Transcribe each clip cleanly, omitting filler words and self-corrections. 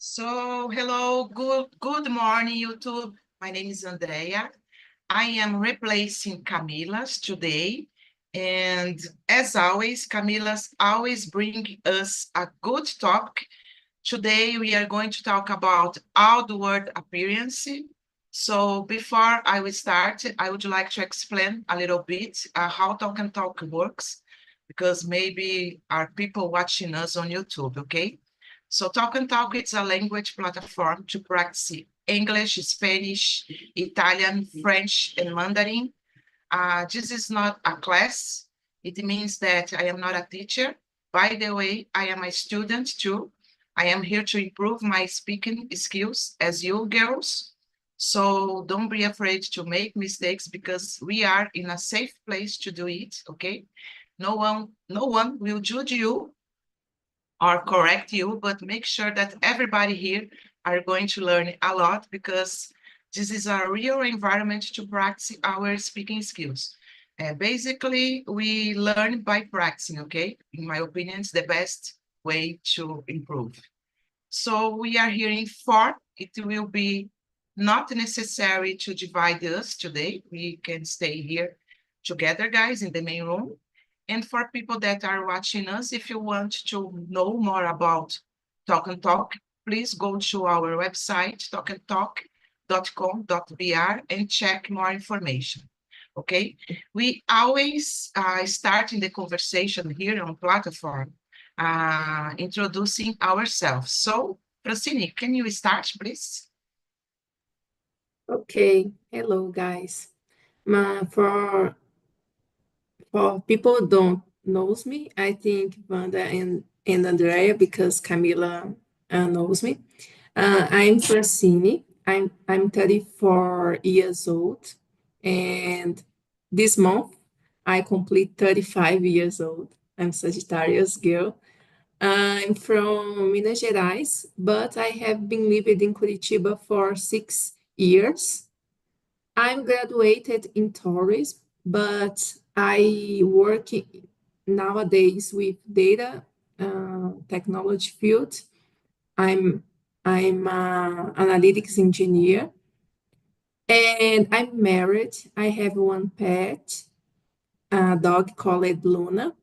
Hello, good morning, YouTube. My name is Andrea. I am replacing Camila's today. And as always, Camila's always bring us a good topic. Today, we are going to talk about outward appearance. So before I will start, I would like to explain a little bit how Talk and Talk works, because maybe are people watching us on YouTube, okay? So Talk and Talk is a language platform to practice English, Spanish, Italian, French, and Mandarin. This is not a class. It means that I am not a teacher. By the way, I am a student too. I am here to improve my speaking skills as you girls. So don't be afraid to make mistakes because we are in a safe place to do it, okay? No one will judge you or correct you, but make sure that everybody here are going to learn a lot because this is a real environment to practice our speaking skills. Basically, we learn by practicing, okay? In my opinion, it's the best way to improve. So we are here in four. It will be not necessary to divide us today. We can stay here together, guys, in the main room. And for people that are watching us, if you want to know more about Talk and Talk, please go to our website, talkandtalk.com.br, and check more information. Okay, we always start in the conversation here on platform introducing ourselves. So, Francine, can you start, please? Okay, hello guys. For people who don't knows me, I think Wanda and Andrea because Camila knows me. I'm Francine. I'm 34 years old, and this month I complete 35 years old. I'm Sagittarius girl. I'm from Minas Gerais, but I have been living in Curitiba for 6 years. I'm graduated in tourism, but I work nowadays with data technology field. I'm I'm an analytics engineer, and I'm married. I have one pet, a dog called Luna.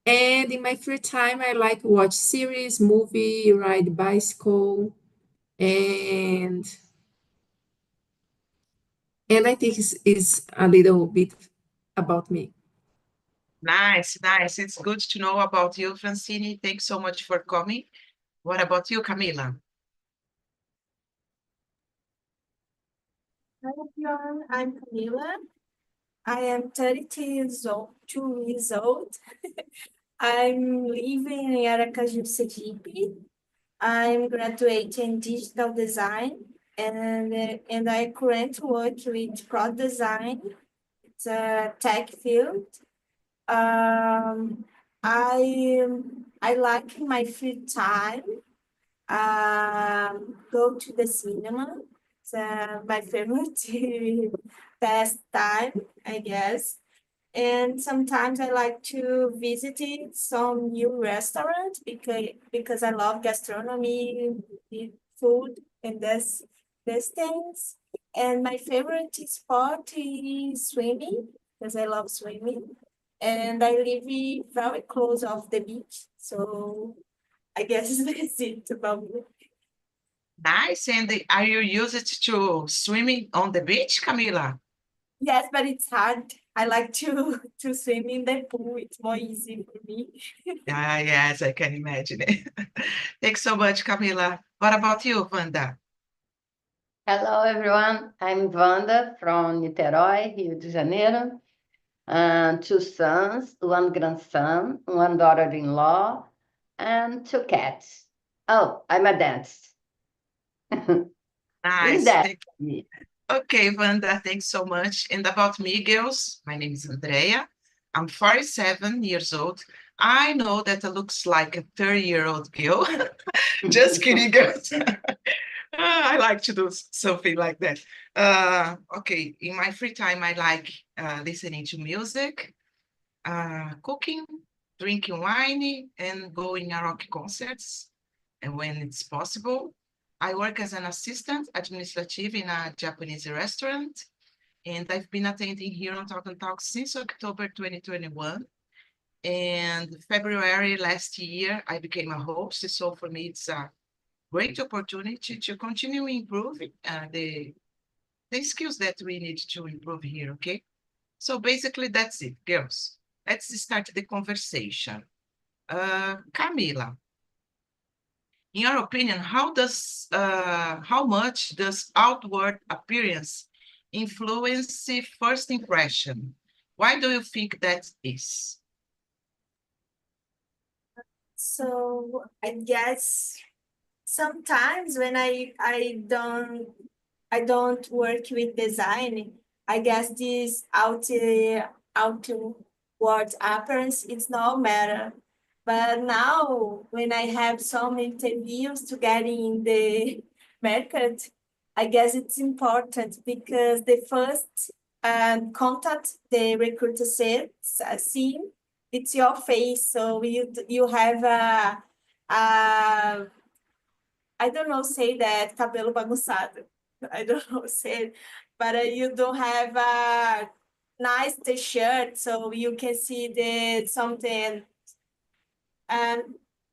And in my free time, I like watch series, movie, ride bicycle, and I think it's a little bit about me. Nice, nice. It's good to know about you, Francine. Thanks so much for coming. What about you, Camila? Hi everyone, I'm Camila. I am 32 years old, 2 years old. I'm living in Aracaju, Sergipe. I'm graduating in digital design and I currently work with product design. It's a tech field. Um, I like my free time go to the cinema. It's my favorite pastime, I guess. And sometimes I like to visit some new restaurant because I love gastronomy, eat food, and this things. And my favorite sport is swimming because I love swimming. And I live very close of the beach, so I guess that's it about me. Nice. And are you used to swimming on the beach, Camila? Yes, but it's hard. I like to to swim in the pool. It's more easy for me. Yes, I can imagine it. Thanks so much, Camila. What about you, Wanda? Hello, everyone. I'm Wanda from Niterói, Rio de Janeiro. Two sons, one grandson, one daughter-in-law, and two cats. Oh, I'm a dentist. In Nice. that, Okay, Wanda, thanks so much. And about me, girls, my name is Andrea. I'm 47 years old. I know that I looks like a 30-year-old girl. Just kidding, girls. I like to do something like that. Okay, in my free time, I like listening to music, cooking, drinking wine, and going to rock concerts. and when it's possible. I work as an assistant administrative in a Japanese restaurant, and I've been attending here on Talk and Talk since October 2021. And February last year, I became a host. So for me, it's a great opportunity to continue improving the skills that we need to improve here, okay? So basically, that's it, girls. Let's start the conversation. Camila, in your opinion, how much does outward appearance influence the first impression? Why do you think that is? So I guess sometimes when I don't work with design, I guess this outward appearance it's no matter. But now when I have some interviews to get in the market, I guess it's important because the first contact the recruiter said see it's your face, so you have a I don't know say that cabelo bagunçado. I don't know say, but you don't have a nice t-shirt, so you can see the something and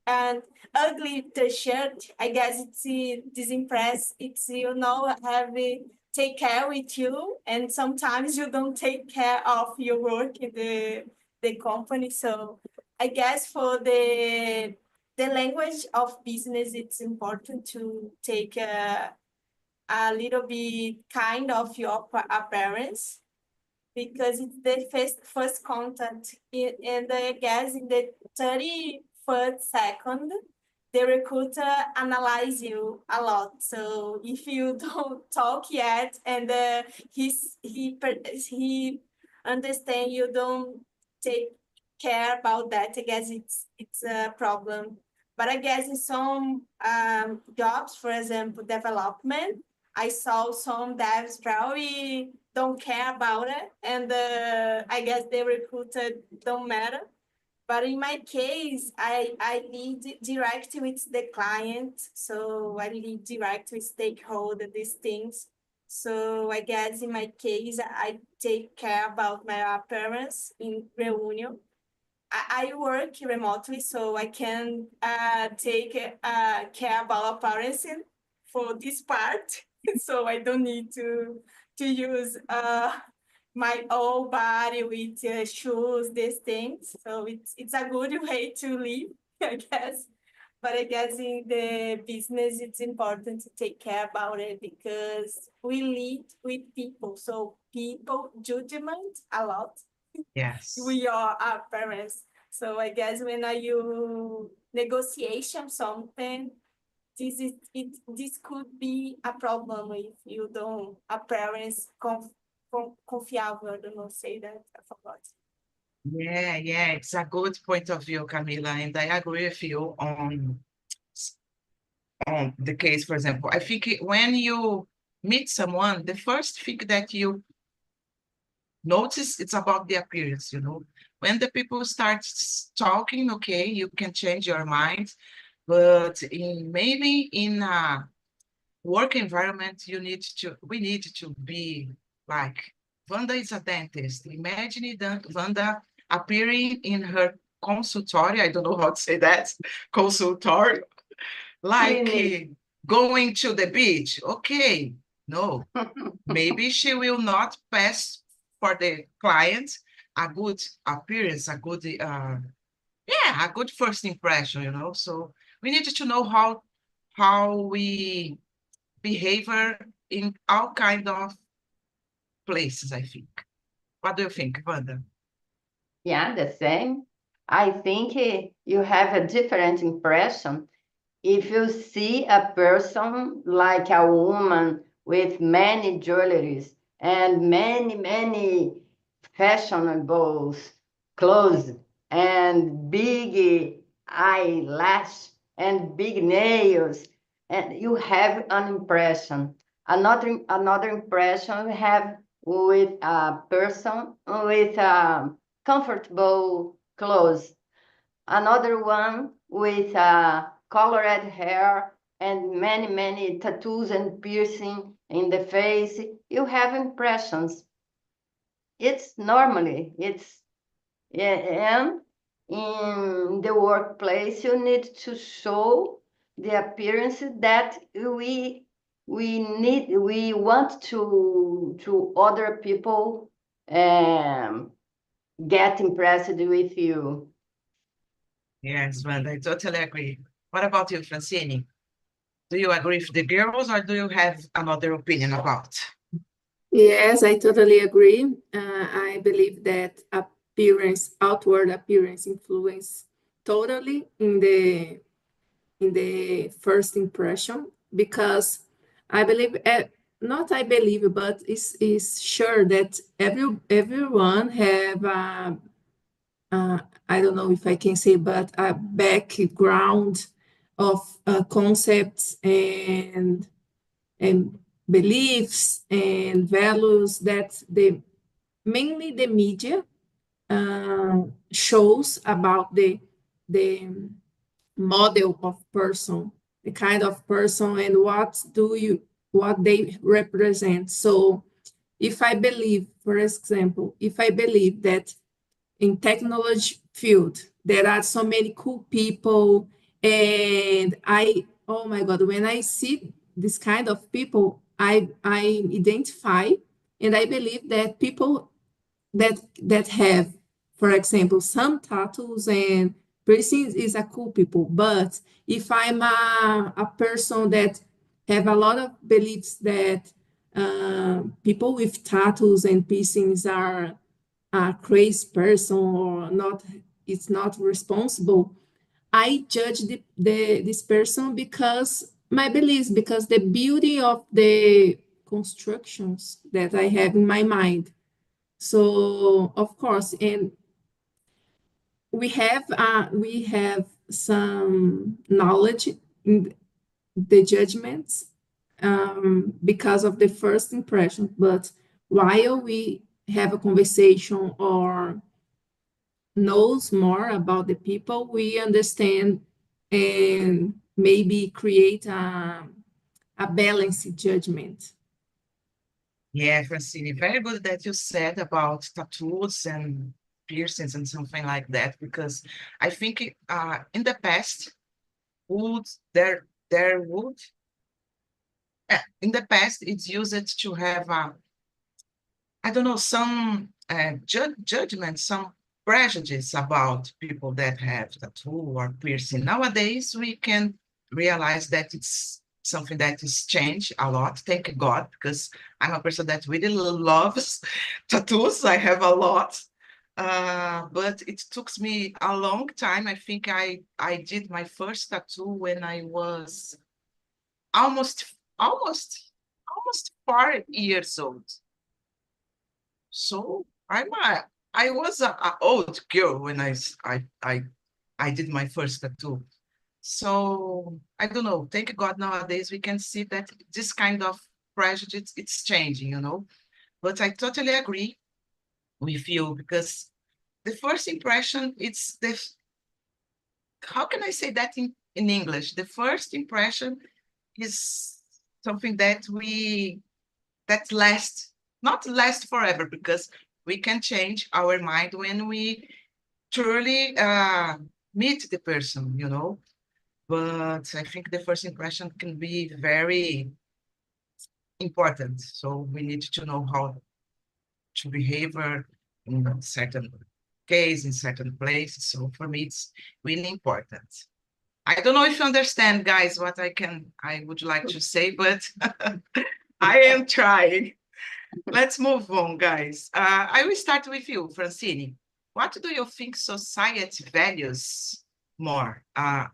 and ugly t-shirt. I guess it's disimpress. It's have take care with you, and sometimes you don't take care of your work in the company. So I guess for the language of business, it's important to take a little bit kind of your appearance because it's the first contact. And I guess in the 31st second, the recruiter analyze you a lot. So if you don't talk yet and he understand you don't take care about that, I guess it's a problem. But I guess in some jobs, for example, development, I saw some devs probably don't care about it, and I guess the recruiter don't matter. But in my case, I lead direct with the client, so I lead direct with stakeholder these things. So I guess in my case, I take care about my appearance in reunion. I work remotely, so I can take care about appearance for this part. So I don't need to use my whole body with shoes, these things. So it's a good way to live, I guess. But I guess in the business, it's important to take care about it because we lead with people. So people judgment a lot. Yes. We are our parents. So I guess when you negotiation something, this could be a problem if you don't a parents confiável. I don't know say that. I forgot. Yeah, it's a good point of view, Camila, and I agree with you on the case, for example. I think when you meet someone, the first thing that you notice it's about the appearance, When the people start talking, okay, you can change your mind, but maybe in a work environment, we need to be like, Wanda is a dentist. Imagine Wanda appearing in her consultory, I don't know how to say that, consultory, like going to the beach. Okay, no, maybe she will not pass for the client a good appearance, a good first impression, So we need to know how we behavior in all kind of places, I think. What do you think, Wanda? Yeah, the same. I think you have a different impression if you see a person like a woman with many jewelries and many fashionable clothes and big eyelash and big nails, and you have an impression. Another impression you have with a person with comfortable clothes. Another one with colored hair and many tattoos and piercing in the face, you have impressions. It's normally, and in the workplace, you need to show the appearance that we want to other people get impressed with you. Yes, Wanda, I totally agree. What about you, Francine? Do you agree with the girls or do you have another opinion about? Yes, I totally agree. I believe that outward appearance influence totally in the first impression, because I believe, not I believe, but it's sure that everyone have I don't know if I can say, but a background of concepts and beliefs and values that mainly the media shows about the model of person, the kind of person, and what they represent. So if I believe, for example, if I believe that in technology field there are so many cool people, and oh my god, when I see this kind of people, I identify, and I believe that people that have, for example, some tattoos and piercings is a cool people. But if I'm a person that have a lot of beliefs that people with tattoos and piercings are a crazy person or not, it's not responsible, I judge this person because my beliefs, because the beauty of the constructions that I have in my mind. So of course, and we have some knowledge in the judgments because of the first impression. But while we have a conversation or knows more about the people, we understand and maybe create a balanced judgment. Yeah, Francine, very good that you said about tattoos and piercings and something like that, because I think in the past, would there would in the past it's used to have I don't know, some judgment, some prejudice about people that have tattoo or piercing. Nowadays, we can realize that it's something that is changed a lot. Thank God, because I'm a person that really loves tattoos. I have a lot. But it took me a long time. I think I did my first tattoo when I was almost almost 4 years old. So I was a old girl when I did my first tattoo. So I don't know. Thank God nowadays we can see that this kind of prejudice it's changing, you know. But I totally agree with you, because the first impression it's the how can I say that in English? The first impression is something that lasts, not last forever, because we can change our mind when we truly meet the person, you know. But I think the first impression can be very important. So we need to know how to behave in certain case, in certain places. So for me, it's really important. I don't know if you understand, guys, what I would like to say, but I am trying. Let's move on, guys. I will start with you, Francine. What do you think society values more,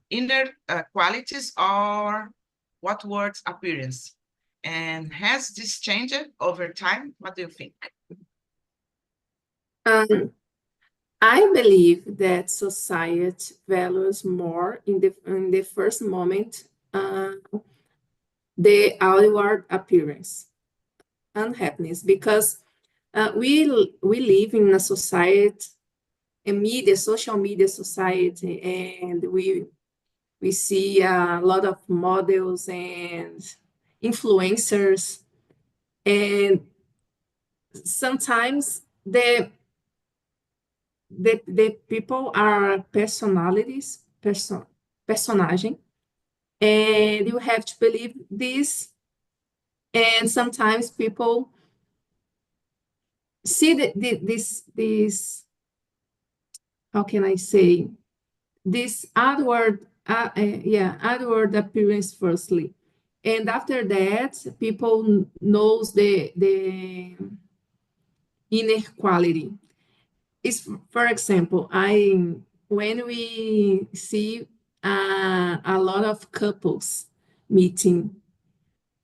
inner qualities or what words appearance? And has this changed over time? What do you think? Um, I believe that society values more in the first moment the outward appearance and happiness, because we live in a society, a social media society, and We see a lot of models and influencers, and sometimes the people are personalities, personagem, and you have to believe this. And sometimes people see this, how can I say, this outward appearance firstly, and after that, people knows the inner quality. Is, for example, when we see a lot of couples meeting,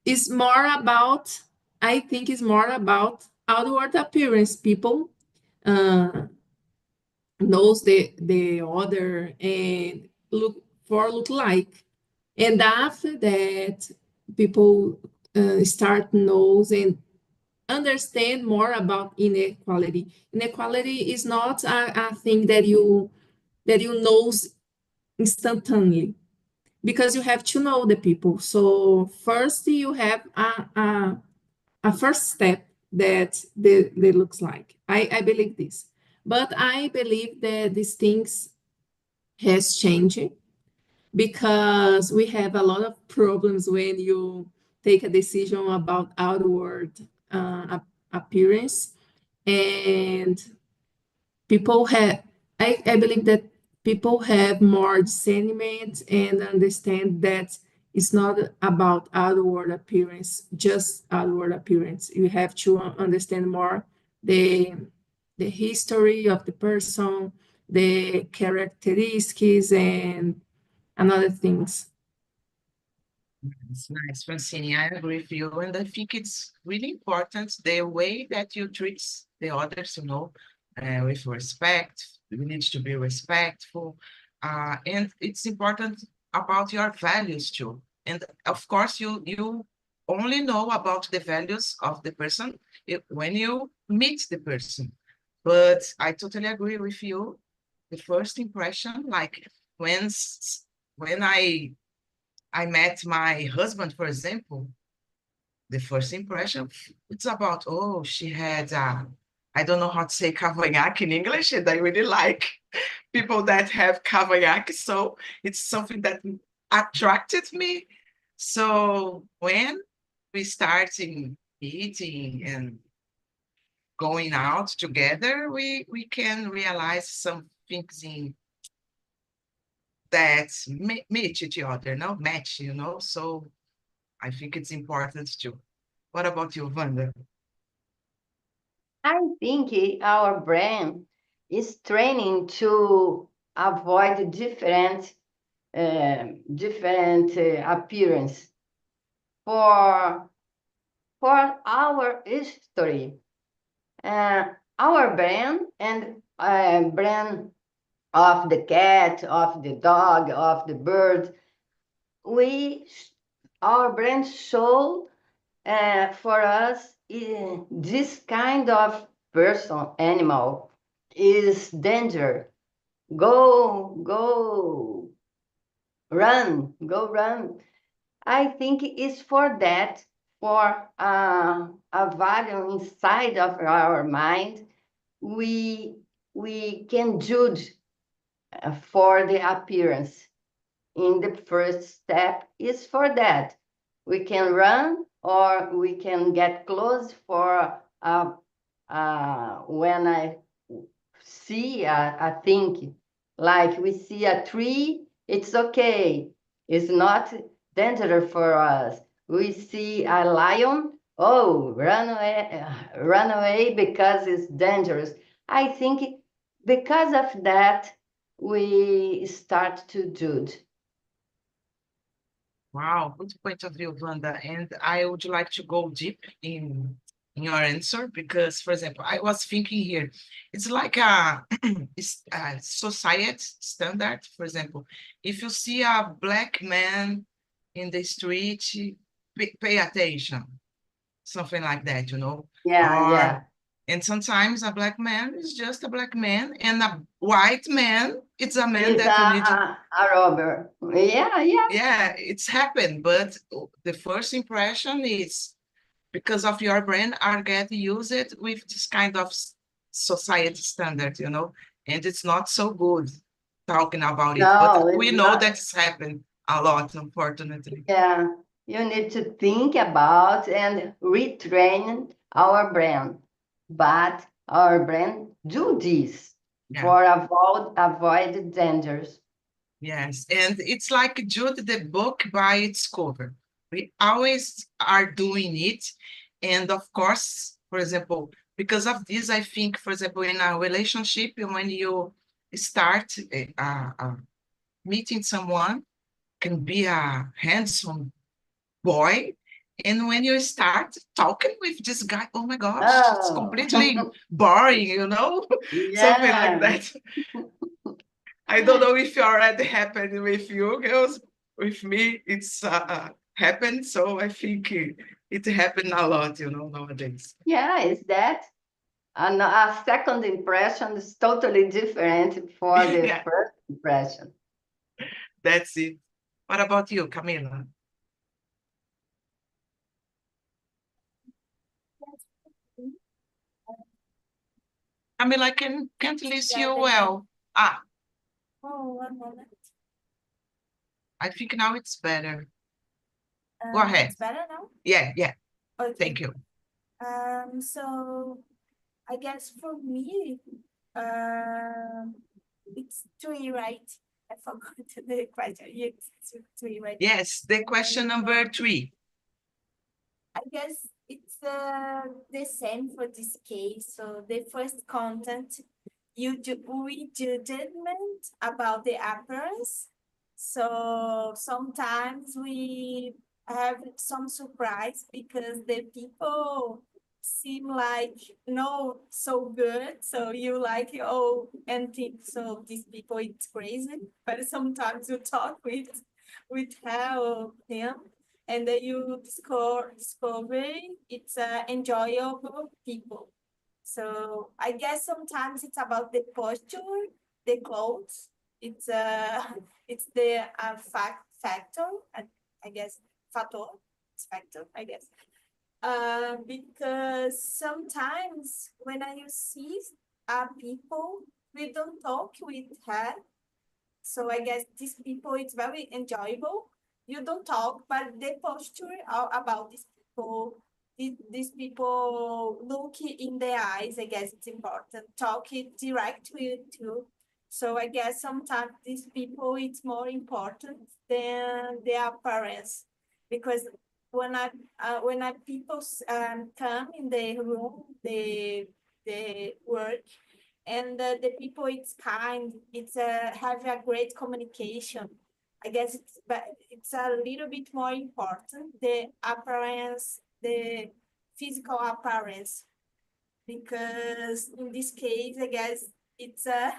it's more about, I think it's more about outward appearance. People uh, knows the other and look like. And after that, people start knows and understand more about inequality. Inequality is not a thing that you knows instantly, because you have to know the people. So first you have a first step that they looks like. I believe this. But I believe that these things has changed, because we have a lot of problems when you take a decision about outward appearance. And people have, I believe that people have more discernment and understand that it's not about outward appearance, just outward appearance. You have to understand more the history of the person, the characteristics, and other things. It's nice, Francine. I agree with you. And I think it's really important the way that you treat the others, with respect. We need to be respectful. And it's important about your values too. And of course, you only know about the values of the person when you meet the person. But I totally agree with you. The first impression, like when I met my husband, for example, the first impression, it's about, oh, she had, I don't know how to say cavanhaque in English, and I really like people that have cavanhaque. So it's something that attracted me. So when we started eating and going out together, we can realize some things that meet each other, no match, So I think it's important too. What about you, Wanda? I think our brain is training to avoid different appearance for our history. Our brain and brain of the cat, of the dog, of the bird, our brain show for us this kind of person, animal is danger. Go, go run. I think it's for that, for a value inside of our mind. We can judge for the appearance. In the first step is for that. We can run or we can get close for when I see a thing, like we see a tree, it's okay. It's not dangerous for us. We see a lion, oh, run away because it's dangerous. I think because of that, we start to judge. Wow, good point of view, Wanda. And I would like to go deep in your answer because, for example, I was thinking here, it's like it's a society standard. For example, if you see a black man in the street, pay attention, something like that, Yeah, Or yeah. And sometimes a black man is just a black man, and a white man, it's a man Is that you need to, a robber. Yeah, yeah. yeah, it's happened. But the first impression is because of your brain are getting used with this kind of society standard, you know, and it's not so good talking about it. But No, we it's know not. that's happened a lot, unfortunately. Yeah, you need to think about and retrain our brain. But our brain do this Yeah. for avoid dangers. Yes, and it's like judge the book by its cover. We always are doing it. And of course, for example, because of this, I think, for example, in a relationship, when you start meeting someone, can be a handsome boy. And when you start talking with this guy, oh my gosh, it's Oh, completely boring, you know? Something like yeah. that. I don't know if it already happened with you girls. With me, it's happened. So I think it happened a lot, you know, nowadays. Yeah, is that? And a second impression is totally different for the Yeah, first impression. that's it. What about you, Camila? Camila, I can't listen Yeah, you the well. Ah, Oh, 1 moment. I think now it's better. Go ahead. It's better now? Yeah, Okay. thank you. So I guess for me, it's three, right? I forgot the question. Yes, it's three, right? Yes, the question number 3. I guess it's the same for this case. So the first content, we do judgment about the appearance. So sometimes we have some surprise because the people seem like no so good. So you like oh and think so these people it's crazy. But sometimes you talk with her or him and then you discover it's enjoyable people. So I guess sometimes it's about the posture, the clothes. It's it's the factor. I guess factor. It's factor. I guess. Because sometimes when I see people, we don't talk with her. So I guess these people, it's very enjoyable. You don't talk, but the posture about these people, these people look in their eyes, I guess it's important. Talk it direct with you. So I guess sometimes these people, it's more important than their appearance. Because when I people come in the room, the work, and the people it's kind, it's have a great communication. I guess it's a little bit more important the appearance, the physical appearance, because in this case I guess it's a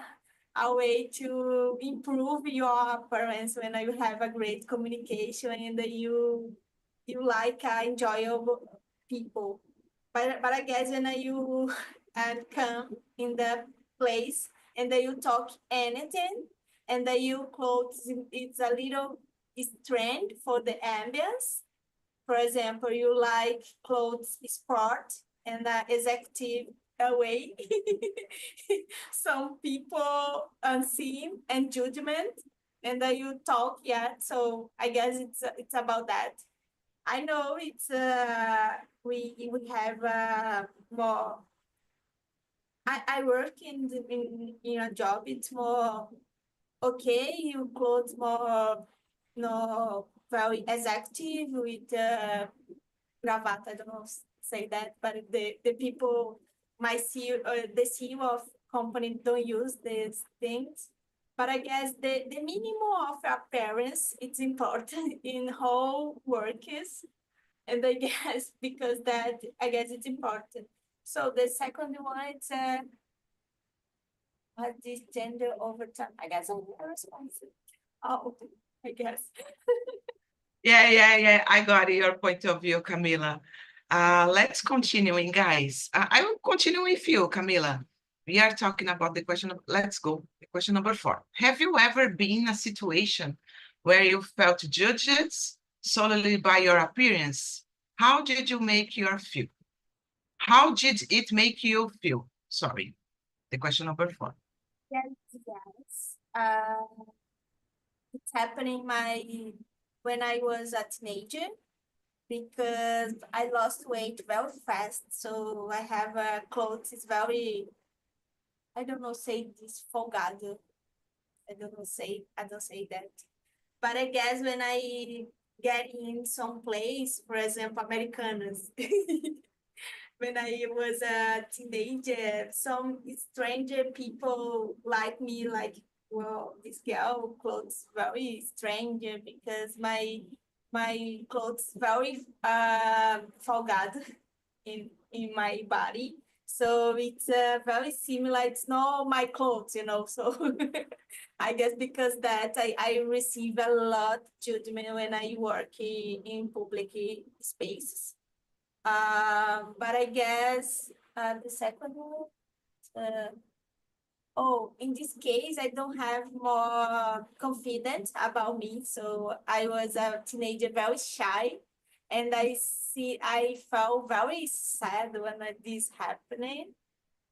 way to improve your appearance when you have a great communication and you like enjoyable people. But I guess when you come in the place and then you talk anything and then you clothes it's a little strange for the ambience. For example, you like clothes sport and executive way. Some people unseen and judgment and then you talk so I guess it's about that. I know it's we have more. I work in a job. It's more okay. You clothes more no very executive with gravata. I don't know say that, but the people my CEO the CEO of company don't use these things. But I guess the minimum of appearance it's important in how work is. And I guess because that I guess it's important. So the second one it's this gender over time. I guess I'm responsive. Oh, I guess. Yeah. I got your point of view, Camila. Let's continuing, guys. I will continue with you, Camila. We are talking about the question. Let's go. The question number 4. Have you ever been in a situation where you felt judged solely by your appearance? How did you make your feel? How did it make you feel? Sorry, the question number 4. Yes, yes. It's happening when I was a teenager because I lost weight very fast. So I have clothes is very, I don't know say this folgado. I don't say that. But I guess when I get in some place, for example, Americanas, when I was a teenager, some stranger people like me, like, well, this girl clothes very stranger because my clothes very folgado in my body. So it's very similar. It's not my clothes, you know. So I guess because that I receive a lot judgment when I work in public spaces. But I guess the second one, in this case, I don't have more confidence about me. So I was a teenager, very shy, and I felt very sad when this happening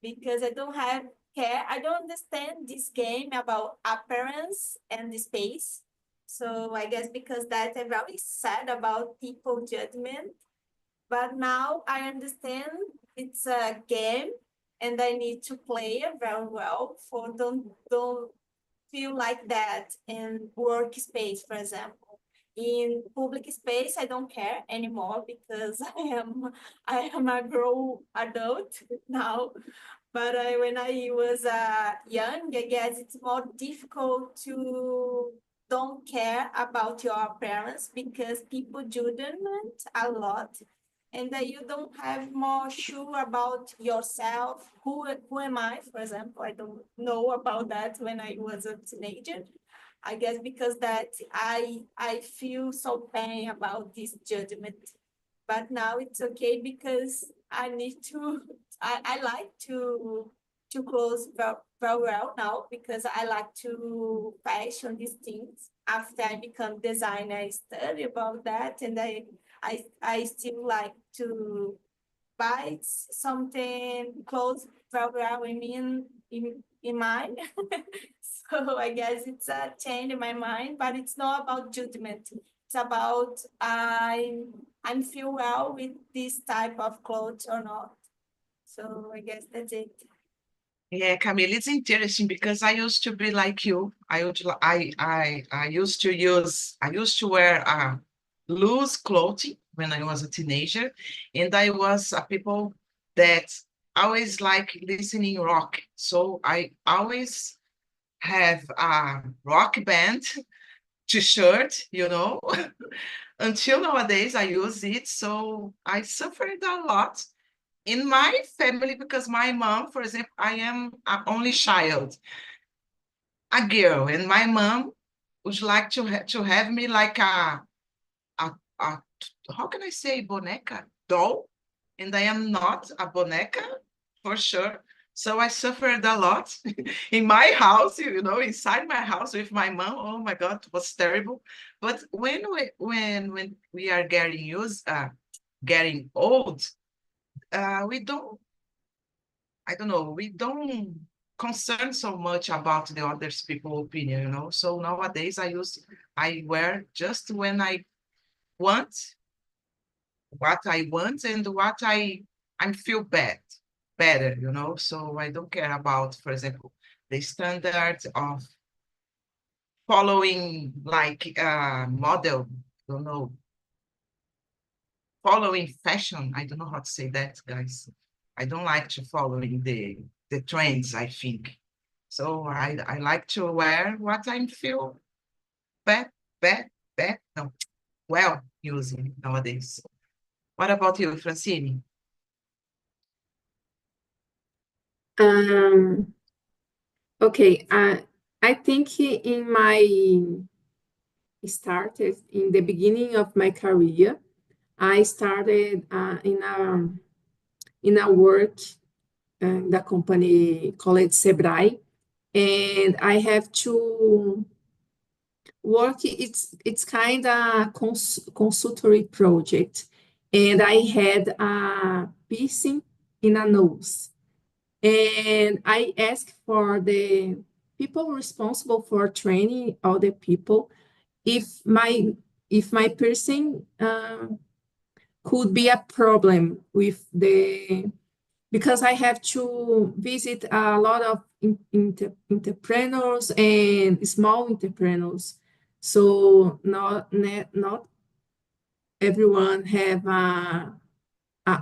because I don't have care. I don't understand this game about appearance and the space. So I guess because that I'm very sad about people judgment. But now I understand it's a game and I need to play it very well for don't feel like that in workspace, for example. In public space, I don't care anymore because I am a grown adult now. But when I was young, I guess it's more difficult to don't care about your appearance because people judgment a lot and that you don't have more sure about yourself. Who am I, for example? I don't know about that when I was a teenager. I guess because that I feel so pain about this judgment. But now it's okay because I need to I like to close very well now because I like to fashion these things. After I become designer, I study about that and I still like to buy something close very well in mind. So I guess it's a change in my mind, but it's not about judgment. It's about I'm feel well with this type of clothes or not. So I guess that's it. Yeah, Camille, it's interesting because I used to be like you. I used to wear loose clothing when I was a teenager, and I was a people that always like listening rock. So I always have a rock band t-shirt, until nowadays I use it. So I suffered a lot in my family because my mom, for example, I am an only child, a girl, and my mom would like to have me like a how can I say boneca doll, and I am not a boneca for sure. So I suffered a lot in my house, inside my house with my mom. Oh my God, it was terrible. But when we are getting old, we don't I don't know, we don't concern so much about the others people opinion. So nowadays I wear just when I want what I want and what I feel better. So I don't care about, for example, the standard of following like model, don't know, following fashion. I don't know how to say that, guys. I don't like to following the trends, I think. So I like to wear what I feel bad, bad, bad, no, well using nowadays. What about you, Francine? Okay, I think in my started in the beginning of my career, I started in a work in the company called Sebrae, and I have to work. It's kind of consultory project, and I had a piercing in a nose, and I asked for the people responsible for training all the people if my piercing could be a problem with the because I have to visit a lot of entrepreneurs and small entrepreneurs. So not everyone have a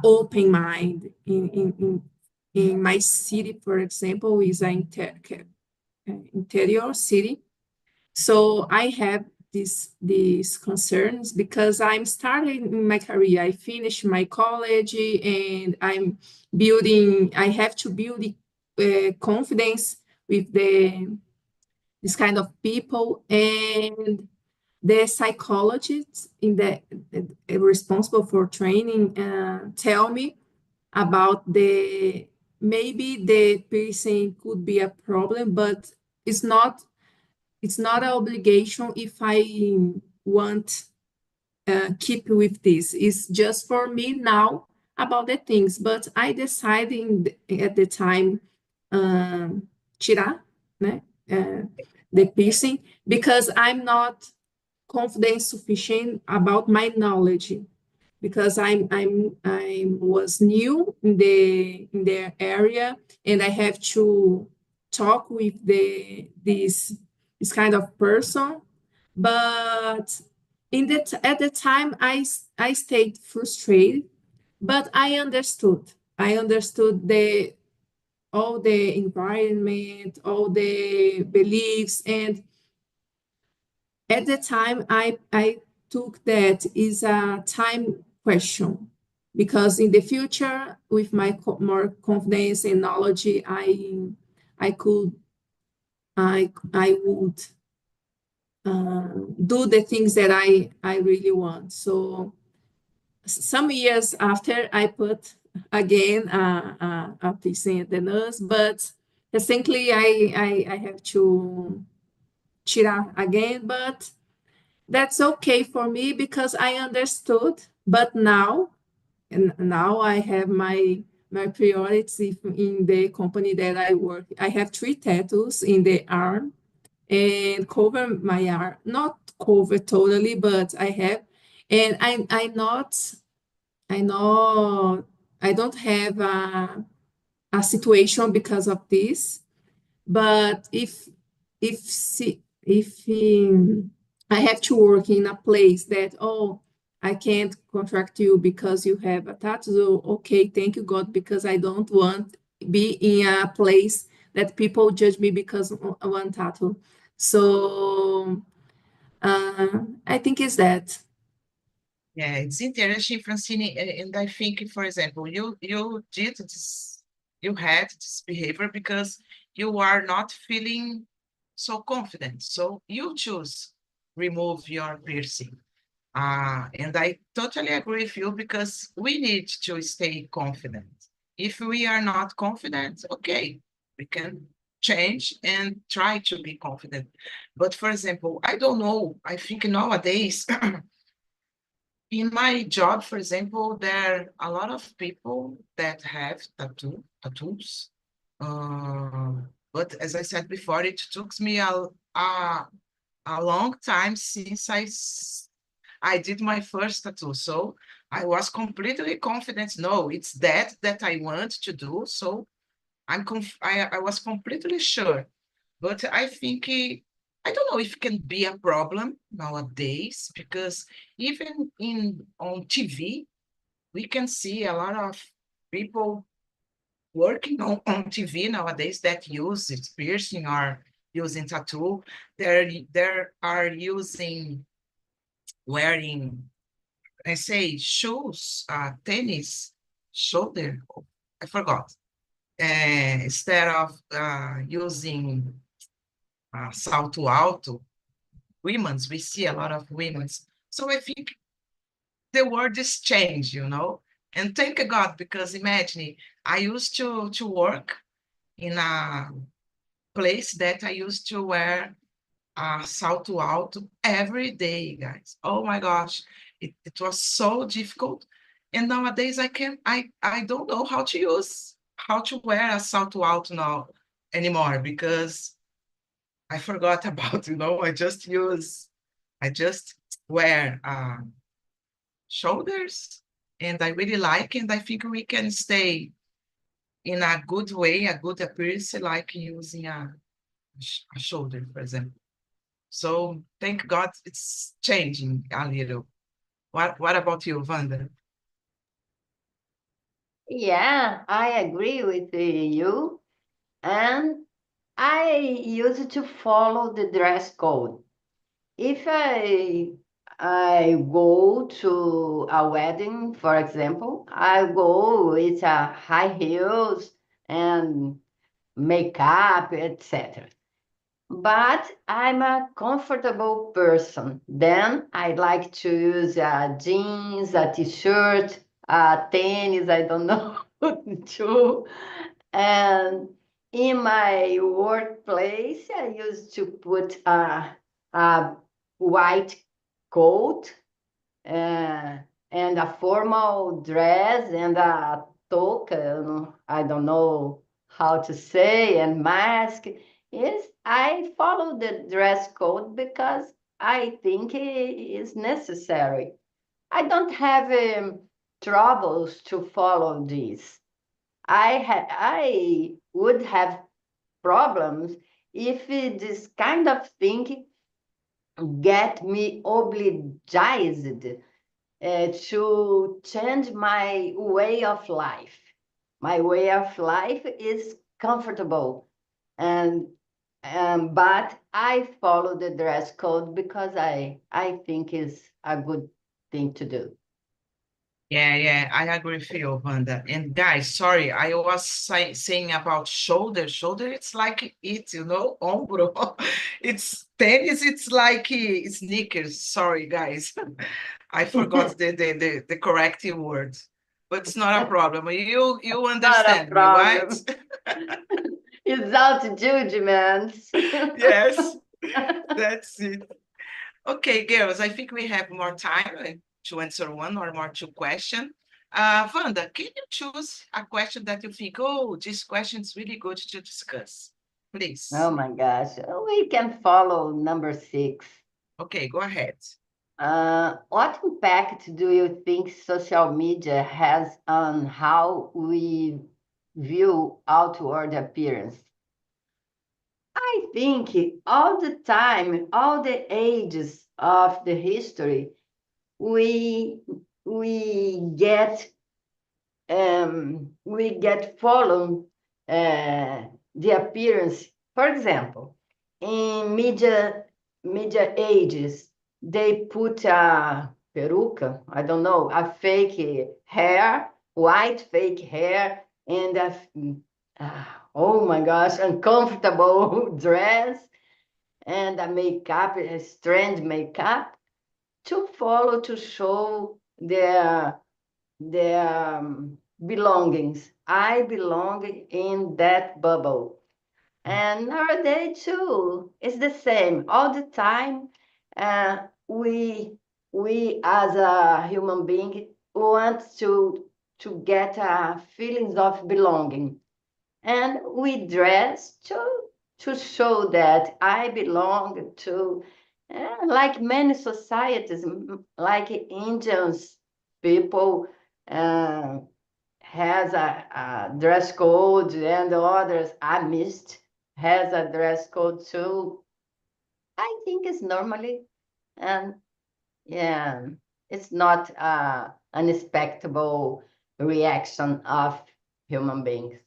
open mind in my city, for example, is an interior city. So I have these concerns because I'm starting in my career. I finished my college and I have to build confidence with this kind of people, and the psychologists responsible for training tell me about the maybe the piercing could be a problem, but it's not it's not an obligation if I want keep with this. It's just for me now about the things. But I decided at the time tirar, né, the piercing because I'm not confident sufficient about my knowledge because I was new in the area, and I have to talk with this kind of person. But at the time, I stayed frustrated, but I understood the all the environment, all the beliefs, and at the time I took that is a time question because in the future with my more confidence and knowledge I could I would do the things that I really want. So some years after I put again a piercing at the nose, but recently I have to tirar again, but that's okay for me because I understood. But now I have my priorities in the company that I work. I have 3 tattoos in the arm and cover my arm, not cover totally, but I have, and I know I don't have a situation because of this. But if I have to work in a place that, oh, I can't contract you because you have a tattoo, okay, thank you God, because I don't want be in a place that people judge me because of one tattoo. So I think it's that. Yeah, it's interesting, Francine, and I think, for example, you did this, you had this behavior because you are not feeling so confident. So you choose remove your piercing. And I totally agree with you because we need to stay confident. If we are not confident, okay, we can change and try to be confident. But for example, I don't know, I think nowadays in my job, for example, there are a lot of people that have tattoos. But as I said before, it took me a long time since I did my first tattoo. So I was completely confident. No, it's that I want to do. So I was completely sure. But I think I don't know if it can be a problem nowadays because even on TV, we can see a lot of people working on TV nowadays that use it, piercing or using tattoo. There are using wearing, I say, shoes, tennis, shoulder, I forgot. Instead of using salto alto, we see a lot of women's. So I think the world is changed, you know. And thank God, because imagine, I used to work in a place that I used to wear salto alto every day, guys. Oh my gosh, it was so difficult. And nowadays I don't know how to wear a salto alto now anymore, because I forgot about, I just wear shoulders, and I really like, and I think we can stay in a good way, a good appearance, like using a shoulder, for example. So thank God it's changing a little. What about you, Wanda? Yeah, I agree with you. And I used to follow the dress code. If I go to a wedding, for example, I go with high heels and makeup, etc. But I'm a comfortable person. Then I like to use jeans, a t-shirt, tennis, I don't know, too. And in my workplace, I used to put a white coat uh, and a formal dress and a toque. I don't know how to say, and mask. Yes, I follow the dress code because I think it is necessary. I don't have troubles to follow this. I would have problems if this kind of thing get me obliged to change my way of life. My way of life is comfortable, and but I follow the dress code because I think is a good thing to do. Yeah, I agree with you, Wanda. And guys, sorry, I was saying about shoulder. Shoulder, it's like it, ombro. It's tennis, it's like sneakers. Sorry, guys. I forgot the correct word, but it's not a problem. You Not a understand me, right? problem. Without judgments. Yes, that's it. Okay, girls, I think we have more time to answer one or more two questions. Wanda, can you choose a question that you think, oh, this question is really good to discuss? Oh Please. my gosh. We can follow number 6. Okay, go ahead. What impact do you think social media has on how we view outward appearance? I think all the time, all the ages of the history, we we get follow the appearance. For example, in media ages, they put a peruca, I don't know, a fake hair, white fake hair, and oh my gosh, uncomfortable dress, and a makeup, a strange makeup to follow to show their belongings. I belong in that bubble. And nowadays too, it's the same. All the time, uh, we we as a human being want to get feelings of belonging, and we dress to show that I belong to. Like many societies, like Indians people. Uh, has a dress code, and the others I missed has a dress code too. I think it's normally, and yeah, it's not an expectable reaction of human beings.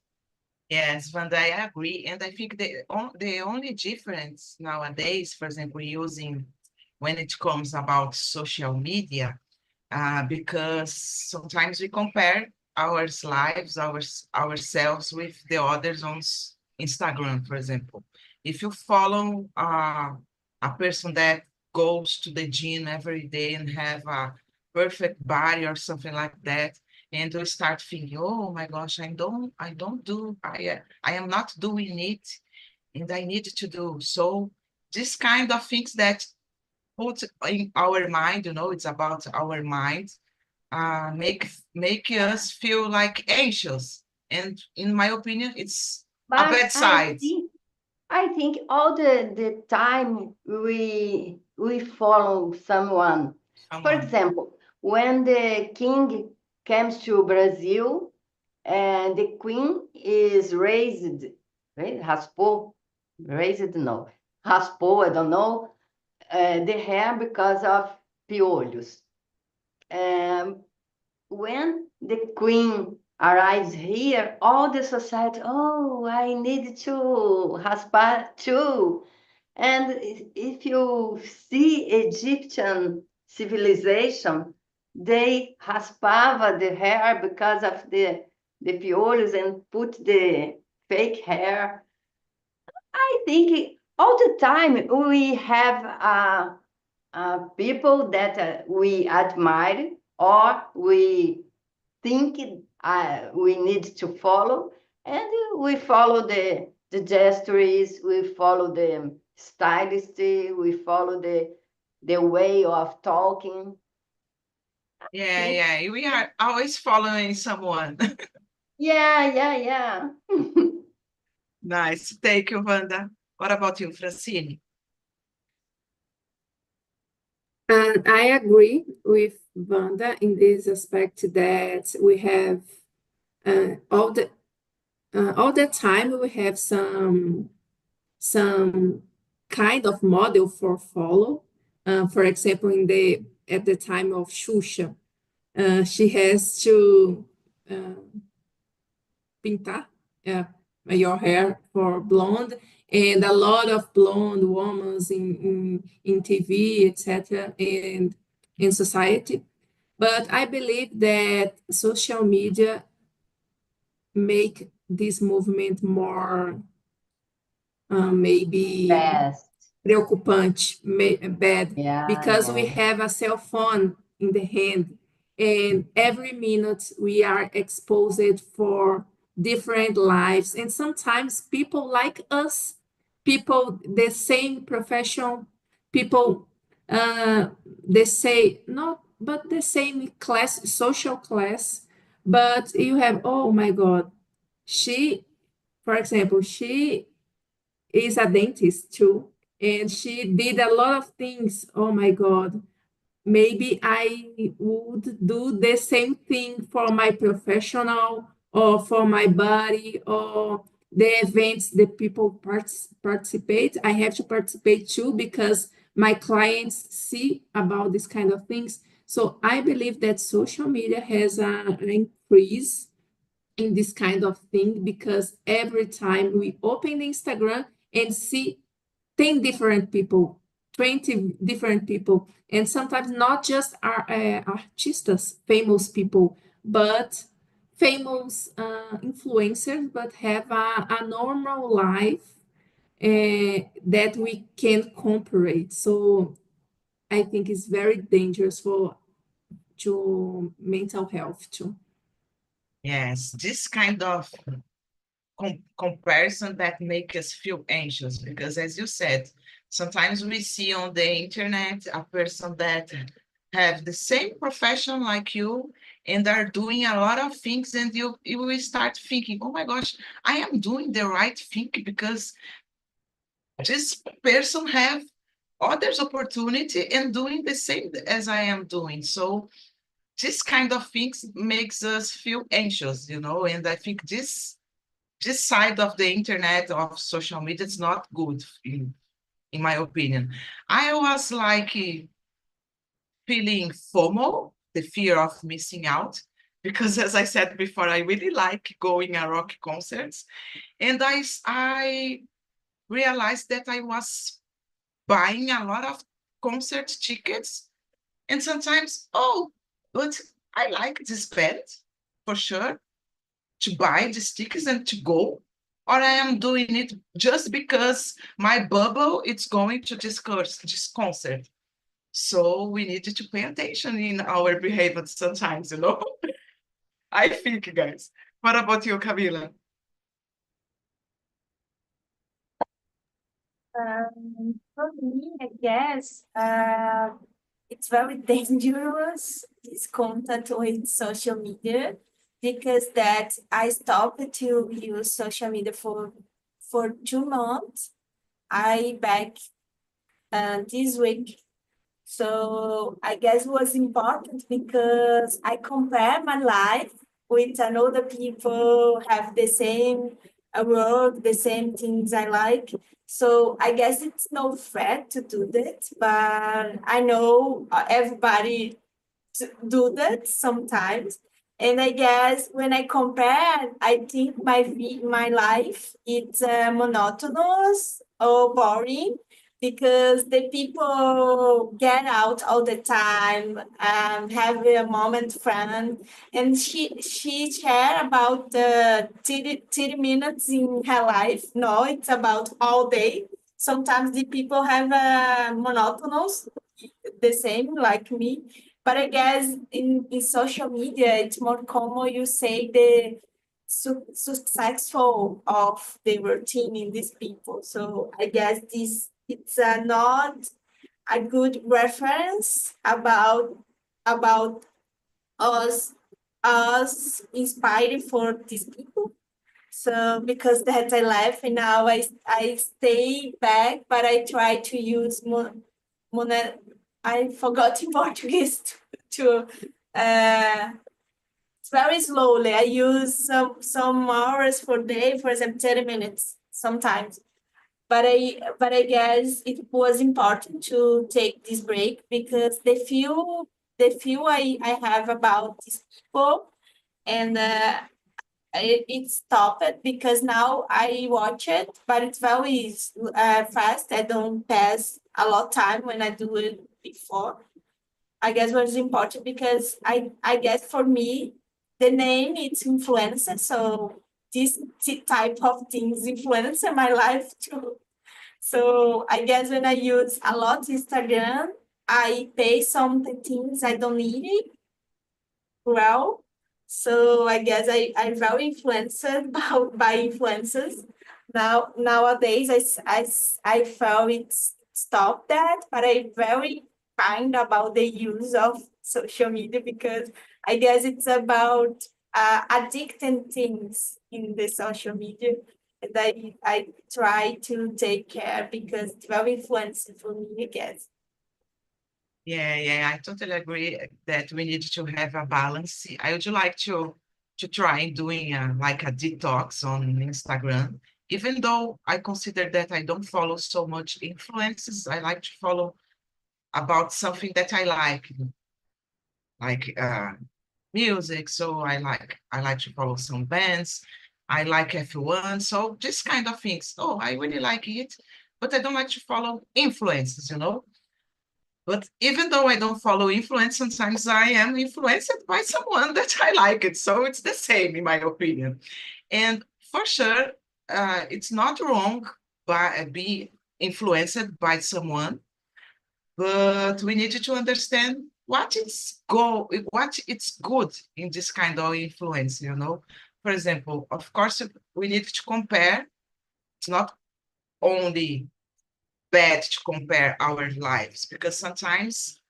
Yes, Wanda, I agree. And I think the only difference nowadays, for example, using when it comes about social media, because sometimes we compare our lives, ourselves with the others on Instagram, for example. If you follow a person that goes to the gym every day and have a perfect body or something like that, and we start thinking, oh my gosh, I am not doing it, and I need to do. So this kind of things that put in our mind, it's about our mind, make us feel like anxious. And in my opinion, it's a But bad side. I think all the time we follow someone. For Someone. example, when the king comes to Brazil and the queen is raised, right? Raised, no, raspou, I don't know, the hair because of piolhos. When the queen arrives here, all the society, oh, I need to raspar too. And if you see Egyptian civilization, they raspava the hair because of the piolhos and put the fake hair. I think all the time we have people that we admire or we think we need to follow, and we follow the gestures, we follow the stylist, we follow the way of talking. Yeah, we are always following someone. Yeah. Nice. Thank you, Wanda. What about you, Francine? And I agree with Wanda in this aspect that we have all the time we have some kind of model for follow. For example, at the time of Xuxa, she has to pintar your hair for blonde, and a lot of blonde women in TV, etc., and in society. But I believe that social media make this movement more maybe Fast. preocupante, bad, because we Yeah. have a cell phone in the hand, and every minute we are exposed for different lives, and sometimes people like us, people the same profession, people they say not, but the same class, social class, but you have, oh my God, she, for example, she is a dentist too, and she did a lot of things. Oh my God, maybe I would do the same thing for my professional or for my body or the events that people participate. I have to participate too because my clients see about this kind of things. So I believe that social media has an increase in this kind of thing because every time we open the Instagram and see 10 different people, 20 different people, and sometimes not just artistas, famous people, but famous influencers, but have a normal life that we can compare. So I think it's very dangerous for to mental health too. Yes, this kind of comparison that make us feel anxious because, as you said, sometimes we see on the internet a person that have the same profession like you and are doing a lot of things, and you will start thinking, oh my gosh, I am doing the right thing because this person have others opportunity and doing the same as I am doing. So this kind of things makes us feel anxious, and I think this side of the internet, of social media, is not good in my opinion. I was like feeling FOMO, the fear of missing out, because as I said before, I really like going to rock concerts, and I realized that I was buying a lot of concert tickets, and sometimes, oh, but I like this band for sure, to buy the tickets and to go, or I am doing it just because my bubble is going to this concert. So we need to pay attention in our behavior sometimes, you know? I think, guys. What about you, Camila? For me, I guess it's very dangerous, this contact with social media, because that I stopped to use social media for 2 months. I back this week. So I guess it was important because I compare my life with another people have the same work, the same things I like. So I guess it's no threat to do that, but I know everybody do that sometimes. And I guess when I compare, I think my life it's monotonous or boring because the people get out all the time, have a moment fun, and she share about 30 minutes in her life. No, it's about all day. Sometimes the people have monotonous, the same like me. But I guess in social media, it's more common you say the successful of the routine in these people. So I guess this it's not a good reference about us us inspired for these people. So because that I left and now I stay back, but I try to use monet. I forgot in Portuguese to it's very slowly. I use some hours per day, for example, 30 minutes sometimes. But I guess it was important to take this break because the few I have about these people and it stopped because now I watch it, but it's very fast. I don't pass a lot of time when I do it before. I guess was important because I guess for me the name it's influencer, so this type of things influence my life too. So I guess when I use a lot Instagram, I pay some things I don't need it well. So I guess I'm very influenced by influencers. Nowadays, I felt it's stop that, but I'm very kind about the use of social media because I guess it's about addicting things in the social media. And I try to take care because it's very influential for me, I guess. Yeah, I totally agree that we need to have a balance. I would like to try doing like a detox on Instagram, even though I consider that I don't follow so much influences. I like to follow about something that I like music. So I like to follow some bands. I like F1, so just kind of things. Oh, I really like it, but I don't like to follow influences, you know. But even though I don't follow influence, sometimes I am influenced by someone that I like it. So it's the same, in my opinion. And for sure, it's not wrong by be influenced by someone, but we need to understand what it's good in this kind of influence, you know. For example, of course, we need to compare. It's not only bad to compare our lives because sometimes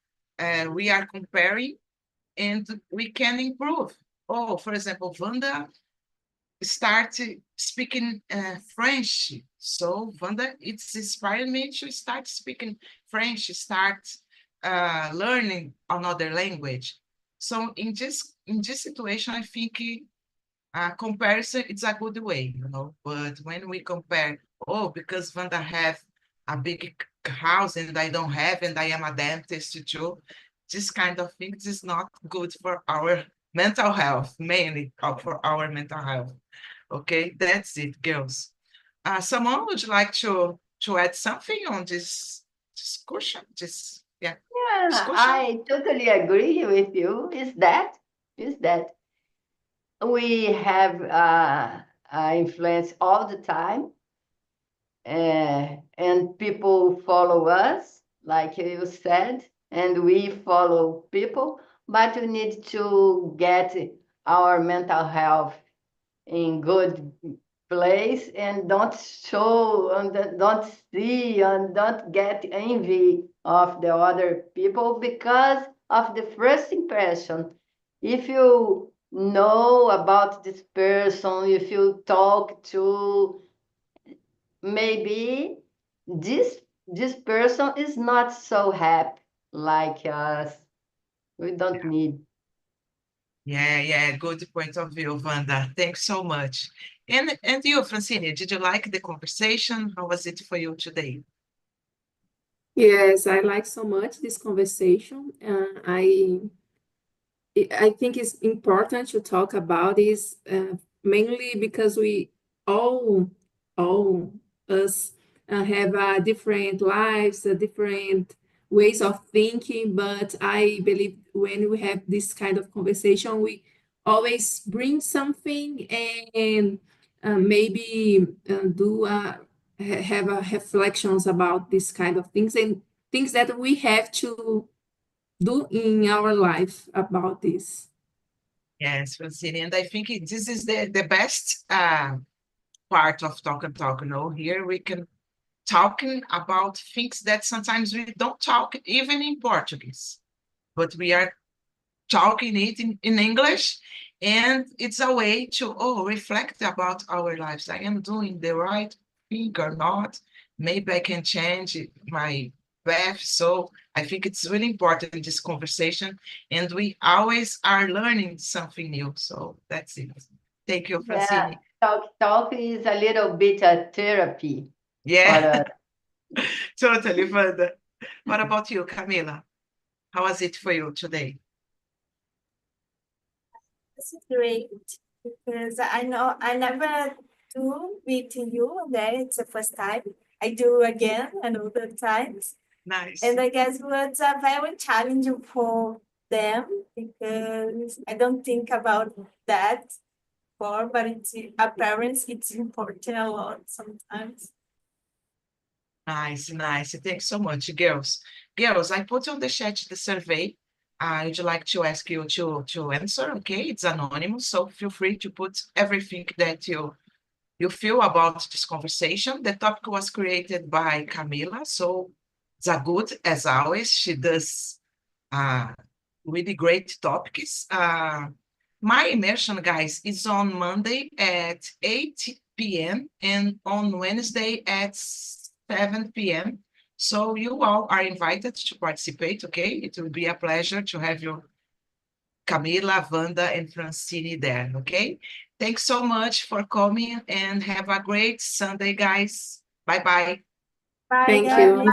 we are comparing and we can improve. Oh, for example, Wanda started speaking French. So Wanda, it's inspired me to start speaking French, start learning another language. So in this situation, I think comparison it's a good way, you know. But when we compare, oh, because Vanda have a big house and I don't have, and I am a dentist too, this kind of things is not good for our mental health, mainly for our mental health. Okay, that's it, girls. Someone would like to add something on this discussion? Yeah, Yeah, discussion. I totally agree with you. Is that we have influence all the time, and people follow us, like you said. and we follow people, but we need to get our mental health in good place and don't show and don't see and don't get envy of the other people because of the first impression. If you know about this person, if you talk to, maybe this person is not so happy like us. We don't need. Yeah, good point of view, Wanda. Thanks so much. And you, Francine, did you like the conversation? How was it for you today? Yes, I like so much this conversation. I think it's important to talk about this mainly because we all us have different lives, different ways of thinking. But I believe when we have this kind of conversation, we always bring something and maybe have reflections about this kind of things and things that we have to do in our life about this. Yes, Francine, and I think this is the best part of Talk and Talk. Here we can talking about things that sometimes we don't talk even in Portuguese, but we are talking it in English, and it's a way to reflect about our lives. I am doing the right thing or not. Maybe I can change my path. So I think it's really important this conversation, and we always are learning something new. So that's it. Thank you, Yeah, Francine. talk is a little bit a therapy for Yeah, us. totally, Wanda. What about you, Camila? How was it for you today? This is great because I know I never do with you there. It's the first time. I do again another times. Nice. And I guess was very challenging for them because I don't think about that before, but it's appearance it's important a lot sometimes. Nice. Thanks so much, girls. Girls, I put on the chat the survey. I'd like to ask you to answer, okay? It's anonymous, so feel free to put everything that you feel about this conversation. The topic was created by Camila, so it's a good, as always. She does really great topics. My immersion, guys, is on Monday at 8 p.m. and on Wednesday at 7 p.m. So you all are invited to participate, okay? It will be a pleasure to have you, Camila, Wanda, and Francine there, okay? Thanks so much for coming and have a great Sunday, guys. Bye-bye. Bye, Thank guys. you.